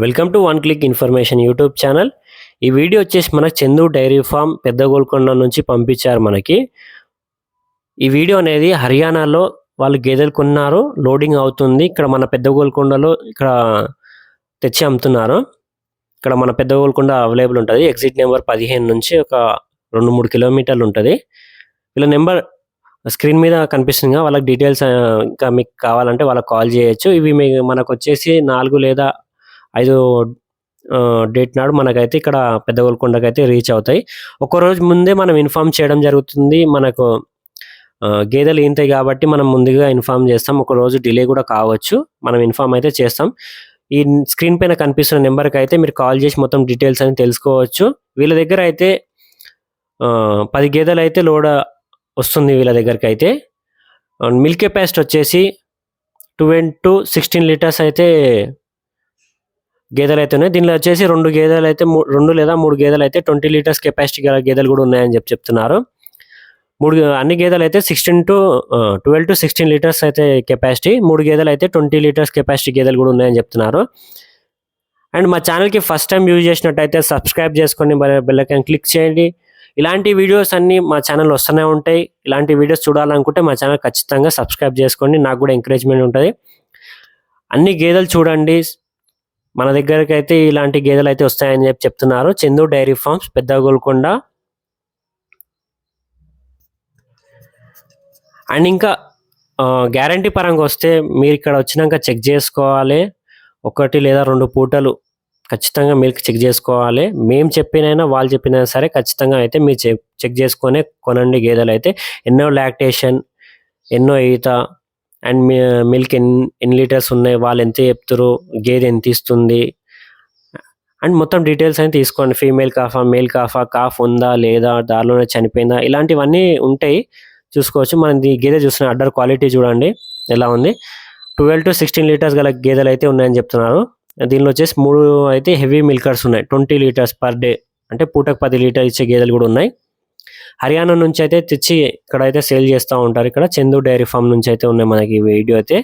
Welcome to one click information YouTube channel. ఈ video వచ్చేసి మనకు చందు డైరీ ఫామ్ పెద్ద గోల్కొండ నుంచి పంపించారు మనకి. ఈ వీడియో అనేది హర్యానాలో వాళ్ళు గేదెలు కొన్నారు, లోడింగ్ అవుతుంది. ఇక్కడ మన పెద్ద గోల్కొండలో ఇక్కడ తెచ్చి అమ్ముతున్నారు. ఇక్కడ మన పెద్ద గోల్కొండ అవైలబుల్ ఉంటుంది. ఎగ్జిట్ నెంబర్ 15 నుంచి ఒక 2-3 కిలోమీటర్లు ఉంటుంది. వీళ్ళ నెంబర్ స్క్రీన్ మీద కనిపిస్తుంది. వాళ్ళకి డీటెయిల్స్ ఇంకా మీకు కావాలంటే వాళ్ళకి కాల్ చేయొచ్చు. ఇవి మనకు వచ్చేసి 4 లేదా 5 డేట్ నాడు మనకైతే ఇక్కడ పెద్ద గోల్కొండకి అయితే రీచ్ అవుతాయి. ఒకరోజు ముందే మనం ఇన్ఫామ్ చేయడం జరుగుతుంది. మనకు గేదెలు ఈంతాయి కాబట్టి మనం ముందుగా ఇన్ఫామ్ చేస్తాం. ఒక రోజు డిలే కూడా కావచ్చు, మనం ఇన్ఫామ్ అయితే చేస్తాం. ఈ స్క్రీన్ పైన కనిపిస్తున్న నెంబర్కి అయితే మీరు కాల్ చేసి మొత్తం డీటెయిల్స్ అని తెలుసుకోవచ్చు. వీళ్ళ దగ్గర అయితే 10 గేదెలు అయితే లోడ్ వస్తుంది. వీళ్ళ దగ్గరికి అయితే మిల్క్ కెపాసిటీ వచ్చేసి 12 to 16 లీటర్స్ అయితే గేదెలు అయితే ఉన్నాయి. దీనిలో వచ్చేసి 2 గేదెలు అయితే 2 లేదా 3 గేదెలు అయితే 20 లీటర్స్ కెపాసిటీ గల గేదెలు కూడా ఉన్నాయని చెప్తున్నారు. అన్ని గేదెలు అయితే 12 to 16 లీటర్స్ అయితే కెపాసిటీ, 3 గేదెలు అయితే 20 లీటర్స్ కెపాసిటీ గేదెలు కూడా ఉన్నాయని చెప్తున్నారు. అండ్ మా ఛానల్కి ఫస్ట్ టైం యూజ్ చేసినట్టయితే సబ్స్క్రైబ్ చేసుకొని బెల్ ఐకాన్ క్లిక్ చేయండి. ఇలాంటి వీడియోస్ అన్నీ మా ఛానల్ వస్తూనే ఉంటాయి. ఇలాంటి వీడియోస్ చూడాలనుకుంటే మా ఛానల్ ఖచ్చితంగా సబ్స్క్రైబ్ చేసుకోండి, నాకు కూడా ఎంకరేజ్మెంట్ ఉంటుంది. అన్ని గేదెలు చూడండి. మన దగ్గరికి అయితే ఇలాంటి గేదెలు అయితే వస్తాయని చెప్తున్నారు. చందు డైరీ ఫార్మ్స్, పెద్ద గోల్కొండ. అండ్ ఇంకా గ్యారంటీ పరంగా వస్తే మీరు ఇక్కడ వచ్చినాక చెక్ చేసుకోవాలి. 1 లేదా 2 పూటలు ఖచ్చితంగా మిల్క్ చెక్ చేసుకోవాలి. మేము చెప్పినైనా వాళ్ళు చెప్పినా సరే ఖచ్చితంగా అయితే మీరు చెక్ చేసుకొని కొనండి. గేదెలు అయితే ఎన్నో లాక్టేషన్, ఎన్నో ఈత, అండ్ మిల్క్ ఎన్ని లీటర్స్ ఉన్నాయి, వాళ్ళు ఎంత చెప్తారు, గేదె ఎంత ఇస్తుంది, అండ్ మొత్తం డీటెయిల్స్ అని తీసుకోండి. Female calf, male calf, calf ఉందా లేదా, దారిలోనే చనిపోయిందా, ఇలాంటివన్నీ ఉంటాయి, చూసుకోవచ్చు. మనం ఈ గేదె చూసిన అడ్డర్ క్వాలిటీ చూడండి ఎలా ఉంది. 12 to 16 లీటర్స్ గల గేదెలు అయితే ఉన్నాయని చెప్తున్నారు. దీనిలో వచ్చేసి 3 అయితే హెవీ మిల్కర్స్ ఉన్నాయి, 20 లీటర్స్ పర్ డే, అంటే పూటకు 10 లీటర్ ఇచ్చే గేదెలు కూడా ఉన్నాయి. హర్యానా నుంచి అయితే తెచ్చి ఇక్కడ అయితే సేల్ చేస్తూ ఉంటారు. ఇక్కడ చందు డైరీ ఫామ్ నుంచి అయితే ఉన్నాయి మనకి ఈ వీడియో అయితే.